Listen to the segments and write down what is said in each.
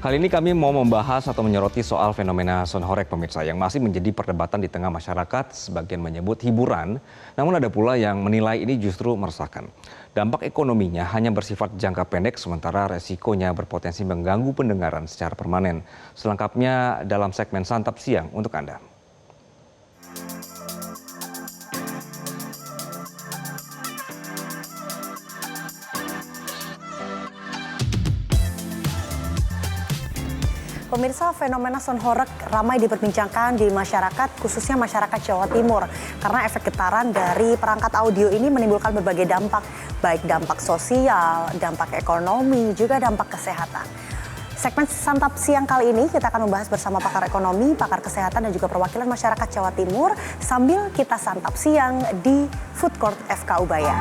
Kali ini kami mau membahas atau menyoroti soal fenomena sonhorek pemirsa yang masih menjadi perdebatan di tengah masyarakat. Sebagian menyebut hiburan, namun ada pula yang menilai ini justru meresahkan. Dampak ekonominya hanya bersifat jangka pendek, sementara resikonya berpotensi mengganggu pendengaran secara permanen. Selengkapnya dalam segmen Santap Siang untuk Anda. Pemirsa, fenomena sonhorek ramai diperbincangkan di masyarakat, khususnya masyarakat Jawa Timur. Karena efek getaran dari perangkat audio ini menimbulkan berbagai dampak, baik dampak sosial, dampak ekonomi, juga dampak kesehatan. Segmen Santap Siang kali ini kita akan membahas bersama pakar ekonomi, pakar kesehatan, dan juga perwakilan masyarakat Jawa Timur sambil kita santap siang di Food Court FK Ubaya.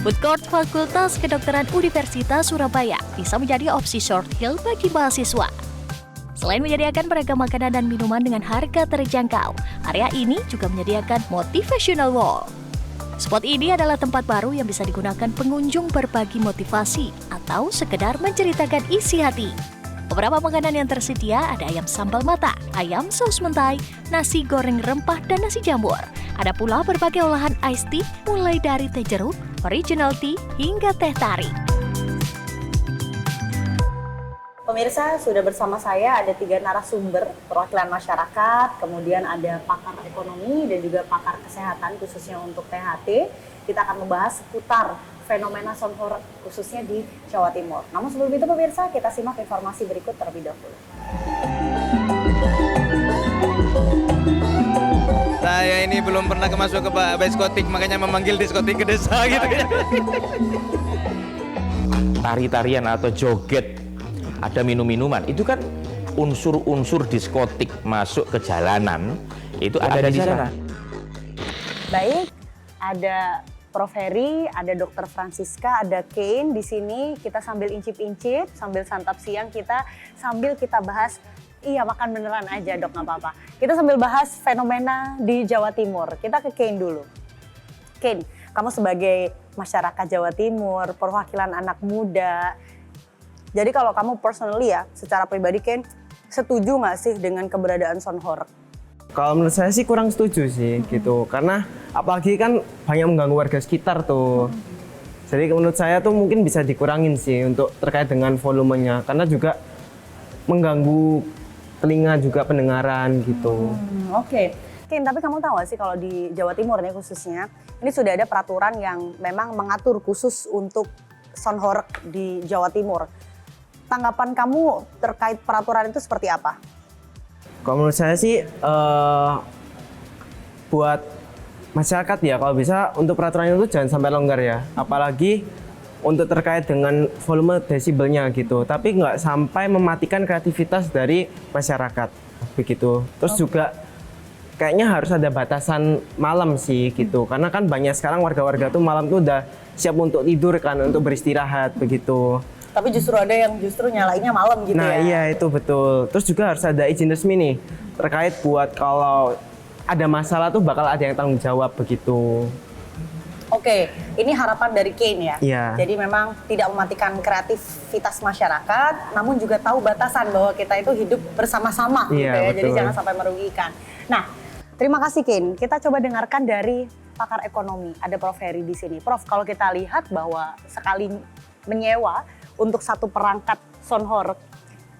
Food Court Fakultas Kedokteran Universitas Surabaya bisa menjadi opsi short meal bagi mahasiswa. Selain menyediakan beragam makanan dan minuman dengan harga terjangkau, area ini juga menyediakan motivational wall. Spot ini adalah tempat baru yang bisa digunakan pengunjung berbagi motivasi atau sekedar menceritakan isi hati. Beberapa makanan yang tersedia ada ayam sambal mata, ayam saus mentai, nasi goreng rempah, dan nasi jamur. Ada pula berbagai olahan iced tea mulai dari teh jeruk, original tea, hingga teh tarik. Pemirsa, sudah bersama saya ada 3 narasumber perwakilan masyarakat, kemudian ada pakar ekonomi dan juga pakar kesehatan khususnya untuk THT. Kita akan membahas seputar fenomena sonhorek khususnya di Jawa Timur. Namun sebelum itu pemirsa, kita simak informasi berikut terlebih dahulu. Saya ini belum pernah masuk ke diskotik, makanya memanggil diskotik ke desa gitu ya. Tari-tarian atau joget, ada minum-minuman, itu kan unsur-unsur diskotik masuk ke jalanan, itu ada di sana. Baik, ada Prof. Heri, ada Dr. Francisca, ada Kane di sini. Kita sambil incip-incip, sambil santap siang sambil kita bahas. Iya, makan beneran aja dok, nggak apa-apa. Kita sambil bahas fenomena di Jawa Timur. Kita ke Kane dulu. Kane, kamu sebagai masyarakat Jawa Timur, perwakilan anak muda. Jadi kalau kamu personally ya, secara pribadi Kane, setuju nggak sih dengan keberadaan sonhorek? Kalau menurut saya sih kurang setuju sih gitu, karena apalagi kan banyak mengganggu warga sekitar tuh. Jadi menurut saya tuh mungkin bisa dikurangin sih untuk terkait dengan volumenya, karena juga mengganggu telinga juga pendengaran gitu. Oke. Kin, tapi kamu tahu gak sih kalau di Jawa Timur nih khususnya, ini sudah ada peraturan yang memang mengatur khusus untuk sonhorek di Jawa Timur. Tanggapan kamu terkait peraturan itu seperti apa? Kalau menurut saya sih buat masyarakat ya, kalau bisa untuk peraturan itu jangan sampai longgar ya. Apalagi untuk terkait dengan volume desibelnya gitu. Tapi nggak sampai mematikan kreativitas dari masyarakat begitu. Terus juga kayaknya harus ada batasan malam sih gitu. Karena kan banyak sekarang warga-warga tuh malam tuh udah siap untuk tidur kan, untuk beristirahat begitu. Tapi justru ada yang justru nyalainnya malam gitu Nah, ya? iya itu betul. Terus juga harus ada izin resmi nih terkait buat kalau ada masalah tuh bakal ada yang tanggung jawab begitu. Oke, ini harapan dari Kane ya? Iya. Jadi memang tidak mematikan kreativitas masyarakat, namun juga tahu batasan bahwa kita itu hidup bersama-sama gitu Iya, ya. betul. Jadi jangan sampai merugikan. Nah, terima kasih Kane. Kita coba dengarkan dari pakar ekonomi. Ada Prof. Heri di sini. Prof, kalau kita lihat bahwa sekali menyewa untuk satu perangkat sonhorek,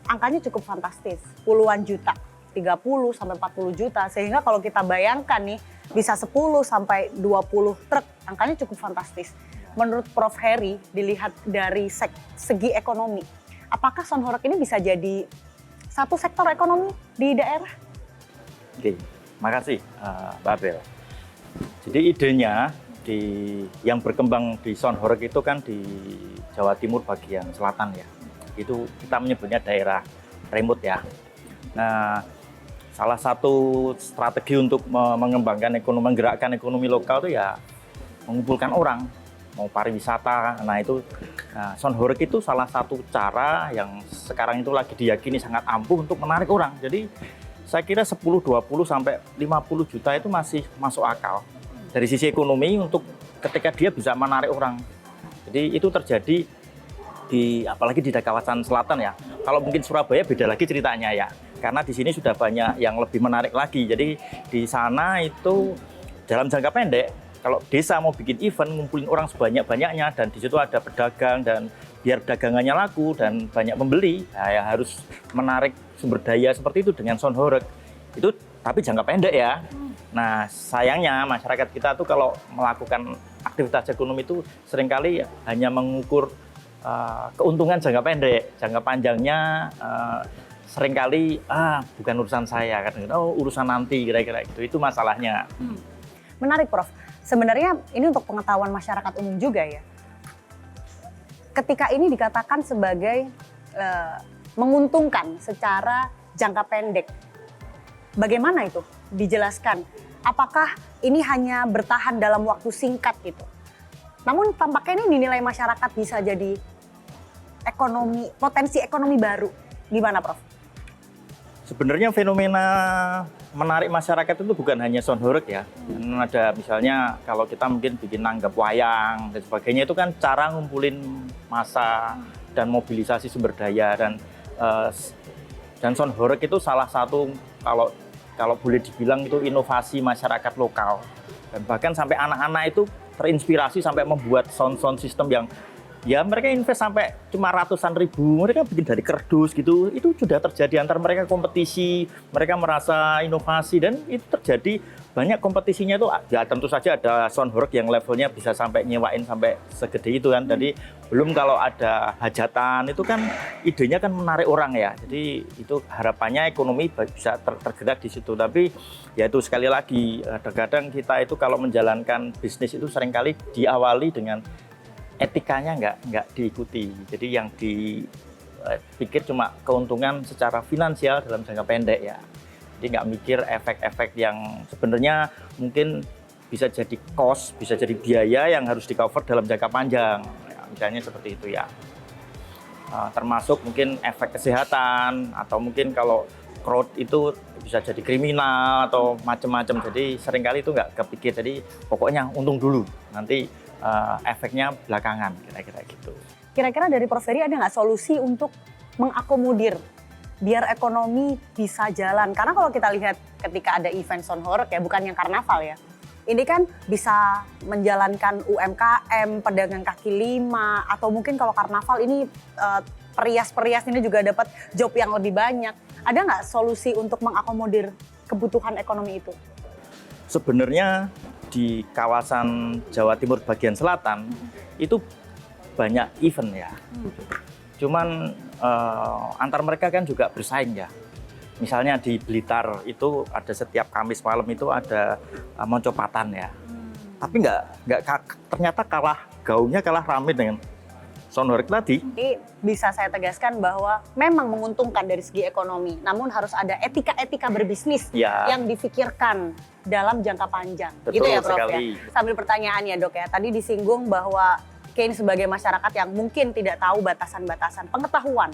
angkanya cukup fantastis, puluhan juta, 30 sampai 40 juta. Sehingga kalau kita bayangkan nih, bisa 10 sampai 20 truk, angkanya cukup fantastis. Menurut Prof. Heri, dilihat dari segi ekonomi, apakah sonhorek ini bisa jadi satu sektor ekonomi di daerah? Oke, makasih Mbak Bel. Jadi idenya yang berkembang di sonhorek itu kan di Jawa Timur bagian selatan ya. Itu kita menyebutnya daerah remote ya. Nah, salah satu strategi untuk mengembangkan ekonomi, menggerakkan ekonomi lokal itu ya mengumpulkan orang. mau pariwisata. Nah itu sound horeg itu salah satu cara yang sekarang itu lagi diyakini sangat ampuh untuk menarik orang. Jadi saya kira 10, 20 sampai 50 juta itu masih masuk akal dari sisi ekonomi untuk ketika dia bisa menarik orang. Jadi itu terjadi apalagi di kawasan selatan ya. Kalau mungkin Surabaya beda lagi ceritanya ya. Karena di sini sudah banyak yang lebih menarik lagi. Jadi di sana itu dalam jangka pendek, kalau desa mau bikin event, ngumpulin orang sebanyak-banyaknya, dan di situ ada pedagang, dan biar dagangannya laku dan banyak pembeli, nah ya harus menarik sumber daya seperti itu dengan sound horeg. Itu tapi jangka pendek ya. Nah sayangnya masyarakat kita tuh kalau melakukan aktivitas ekonomi itu seringkali hanya mengukur keuntungan jangka pendek, jangka panjangnya seringkali bukan urusan saya kan, urusan nanti kira-kira itu masalahnya. Menarik Prof. Sebenarnya ini untuk pengetahuan masyarakat umum juga ya. Ketika ini dikatakan sebagai menguntungkan secara jangka pendek, bagaimana itu dijelaskan? Apakah ini hanya bertahan dalam waktu singkat gitu? Namun tampaknya ini dinilai masyarakat bisa jadi potensi ekonomi baru. Gimana Prof? Sebenarnya fenomena menarik masyarakat itu bukan hanya sound horeg ya. Ada misalnya kalau kita mungkin bikin nanggap wayang dan sebagainya, itu kan cara ngumpulin massa dan mobilisasi sumber daya, dan sound horeg itu salah satu kalau boleh dibilang itu inovasi masyarakat lokal. Dan bahkan sampai anak-anak itu terinspirasi sampai membuat sound system yang ya mereka invest sampai cuma ratusan ribu, mereka bikin dari kerdus gitu. Itu sudah terjadi antar mereka kompetisi, mereka merasa inovasi, dan itu terjadi banyak kompetisinya itu. Ya tentu saja ada sound horeg yang levelnya bisa sampai nyewain sampai segede itu kan. Jadi belum kalau ada hajatan itu kan idenya kan menarik orang ya. Jadi itu harapannya ekonomi bisa tergerak di situ. Tapi ya itu sekali lagi kadang-kadang kita itu kalau menjalankan bisnis itu seringkali diawali dengan etikanya nggak diikuti. Jadi yang dipikir cuma keuntungan secara finansial dalam jangka pendek ya. Jadi nggak mikir efek-efek yang sebenarnya mungkin bisa jadi cost, bisa jadi biaya yang harus di-cover dalam jangka panjang. Ya, misalnya seperti itu ya. Termasuk mungkin efek kesehatan, atau mungkin kalau crowd itu bisa jadi kriminal atau macam-macam. Jadi seringkali itu nggak kepikir. Jadi pokoknya untung dulu, nanti efeknya belakangan, kira-kira gitu. Kira-kira dari Prof Ferry ada nggak solusi untuk mengakomodir biar ekonomi bisa jalan? Karena kalau kita lihat ketika ada event sound horeg ya, bukan yang karnaval ya. Ini kan bisa menjalankan UMKM, pedagang kaki lima, atau mungkin kalau karnaval ini perias-perias ini juga dapat job yang lebih banyak. Ada nggak solusi untuk mengakomodir kebutuhan ekonomi itu? Sebenarnya di kawasan Jawa Timur bagian selatan itu banyak event ya. Cuman antar mereka kan juga bersaing ya. Misalnya di Blitar itu ada setiap Kamis malam itu ada moncopatan ya. Tapi ternyata gaungnya kalah rame dengan sound horeg tadi. Jadi bisa saya tegaskan bahwa memang menguntungkan dari segi ekonomi, namun harus ada etika-etika berbisnis yang difikirkan dalam jangka panjang. Betul gitu ya Prof sekali. ya. Sambil pertanyaan ya Dok ya, tadi disinggung bahwa Kane sebagai masyarakat yang mungkin tidak tahu batasan-batasan pengetahuan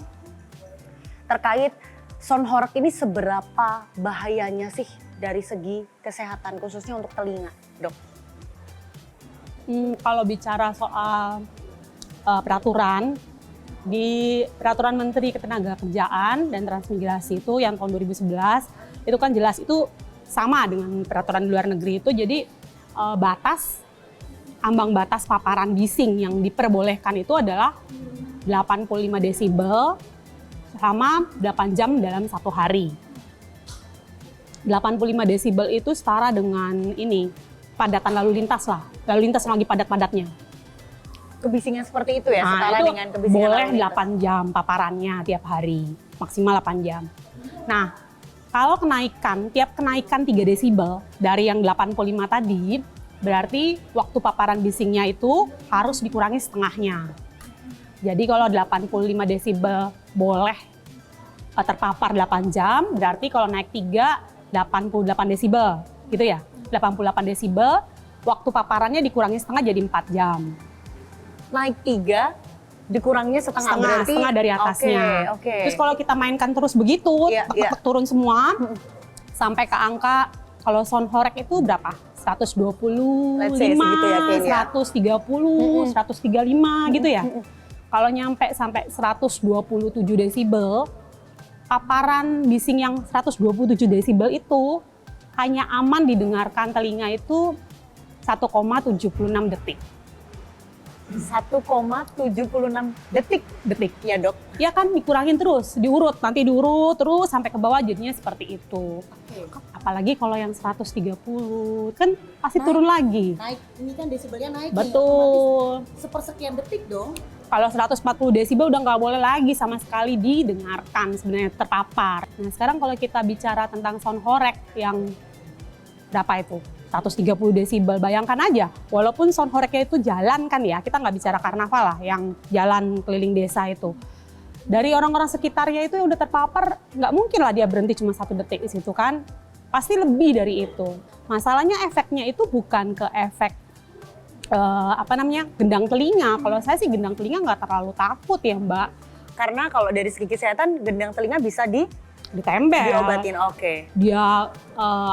terkait sound horeg ini, seberapa bahayanya sih dari segi kesehatan khususnya untuk telinga, Dok? Kalau bicara soal peraturan, di Peraturan Menteri Ketenagakerjaan dan Transmigrasi itu yang tahun 2011 itu kan jelas itu sama dengan peraturan luar negeri itu. Jadi ambang batas paparan bising yang diperbolehkan itu adalah 85 desibel selama 8 jam dalam satu hari. 85 desibel itu setara dengan ini, padatan lalu lintas lah. Lalu lintas lagi padat-padatnya. Kebisingan seperti itu ya, setara dengan kebisingan boleh lalu lintas. 8 jam paparannya tiap hari, maksimal 8 jam. Nah, kalau tiap kenaikan 3 desibel dari yang 85 tadi, berarti waktu paparan bisingnya itu harus dikurangi setengahnya. Jadi kalau 85 desibel boleh terpapar 8 jam, berarti kalau naik 3, 88 desibel, gitu ya. 88 desibel, waktu paparannya dikurangi setengah jadi 4 jam. naik 3, dikurangnya setengah, berarti setengah dari atasnya. Oke. Terus kalau kita mainkan terus begitu, Iya, tek-tek turun semua, sampai ke angka kalau sound horeg itu berapa? 125, Let's say segitu ya, Ken, ya. 130, 135 gitu ya. Kalau nyampe sampai 127 desibel, paparan bising yang 127 desibel itu hanya aman didengarkan telinga itu 1,76 detik. 1,76 detik ya dok. Ya kan dikurangin terus, nanti diurut terus sampai ke bawah jadinya seperti itu. Apalagi kalau yang 130 kan pasti turun lagi. Naik, ini kan desibelnya naik. Betul. Sepersekian detik dong. Kalau 140 desibel udah nggak boleh lagi sama sekali didengarkan, sebenarnya terpapar. Nah sekarang kalau kita bicara tentang sound horeg yang berapa itu? 130 desibel, bayangkan aja, walaupun sound horegnya itu jalan kan ya, kita nggak bicara karnaval lah, yang jalan keliling desa itu. Dari orang-orang sekitarnya itu yang udah terpapar, nggak mungkin lah dia berhenti cuma 1 detik di situ kan, pasti lebih dari itu. Masalahnya efeknya itu bukan ke efek gendang telinga. Kalau saya sih gendang telinga nggak terlalu takut ya Mbak. Karena kalau dari segi kesehatan gendang telinga bisa ditembel. diobatin, oke. Dia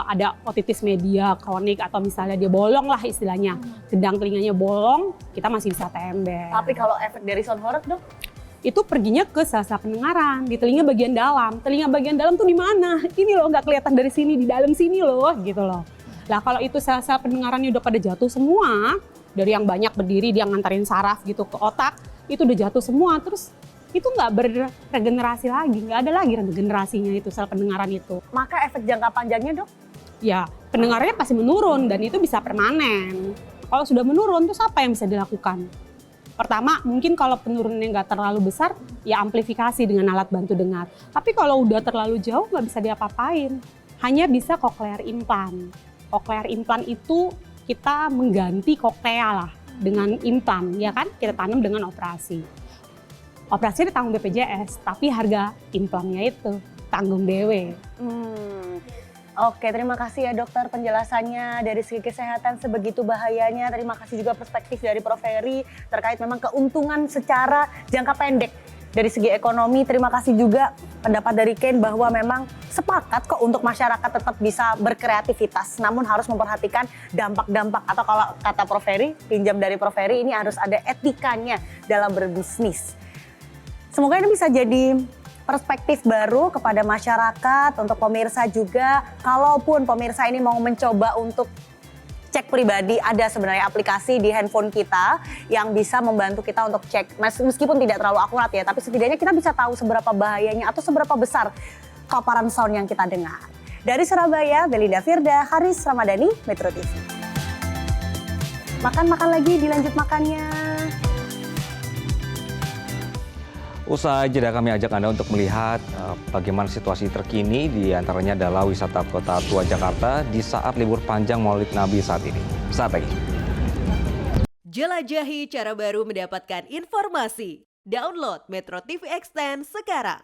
ada otitis media kronik atau misalnya dia bolong lah istilahnya. Gendang telinganya bolong, kita masih bisa tembel. Tapi kalau efek dari sound horeg dok? Itu perginya ke sel-sel pendengaran, di telinga bagian dalam. Telinga bagian dalam tuh di mana? Ini loh nggak kelihatan dari sini, di dalam sini loh gitu loh. Nah kalau itu sel-sel pendengarannya udah pada jatuh semua, dari yang banyak berdiri dia nganterin saraf gitu ke otak, itu udah jatuh semua, terus itu nggak beregenerasi lagi, nggak ada lagi regenerasinya itu sel pendengaran itu. Maka efek jangka panjangnya dok? Ya pendengarannya pasti menurun dan itu bisa permanen. Kalau sudah menurun terus apa yang bisa dilakukan? Pertama mungkin kalau penurunannya nggak terlalu besar ya amplifikasi dengan alat bantu dengar. Tapi kalau udah terlalu jauh nggak bisa diapa-apain. Hanya bisa cochlear implant. Cochlear implant itu kita mengganti koklea lah dengan implan, ya kan? Kita tanam dengan operasi. Operasinya ditanggung BPJS, tapi harga implannya itu tanggung dewe. Oke, terima kasih ya dokter penjelasannya dari segi kesehatan sebegitu bahayanya. Terima kasih juga perspektif dari Prof. Ferry terkait memang keuntungan secara jangka pendek dari segi ekonomi. Terima kasih juga pendapat dari Ken bahwa memang sepakat kok untuk masyarakat tetap bisa berkreativitas, namun harus memperhatikan dampak-dampak atau kalau kata Prof. Ferry, pinjam dari Prof. Ferry, ini harus ada etikanya dalam berbisnis. Semoga ini bisa jadi perspektif baru kepada masyarakat, untuk pemirsa juga. Kalaupun pemirsa ini mau mencoba untuk cek pribadi, ada sebenarnya aplikasi di handphone kita yang bisa membantu kita untuk cek, meskipun tidak terlalu akurat ya, tapi setidaknya kita bisa tahu seberapa bahayanya atau seberapa besar paparan sound yang kita dengar. Dari Surabaya, Belinda Firda, Haris Ramadhani, Metro TV. Makan-makan lagi, dilanjut makannya. Usai jeda kami ajak Anda untuk melihat bagaimana situasi terkini, di antaranya adalah wisata Kota Tua Jakarta di saat libur panjang Maulid Nabi saat ini. Saat lagi. Jelajahi cara baru mendapatkan informasi. Download Metro TV Extend sekarang.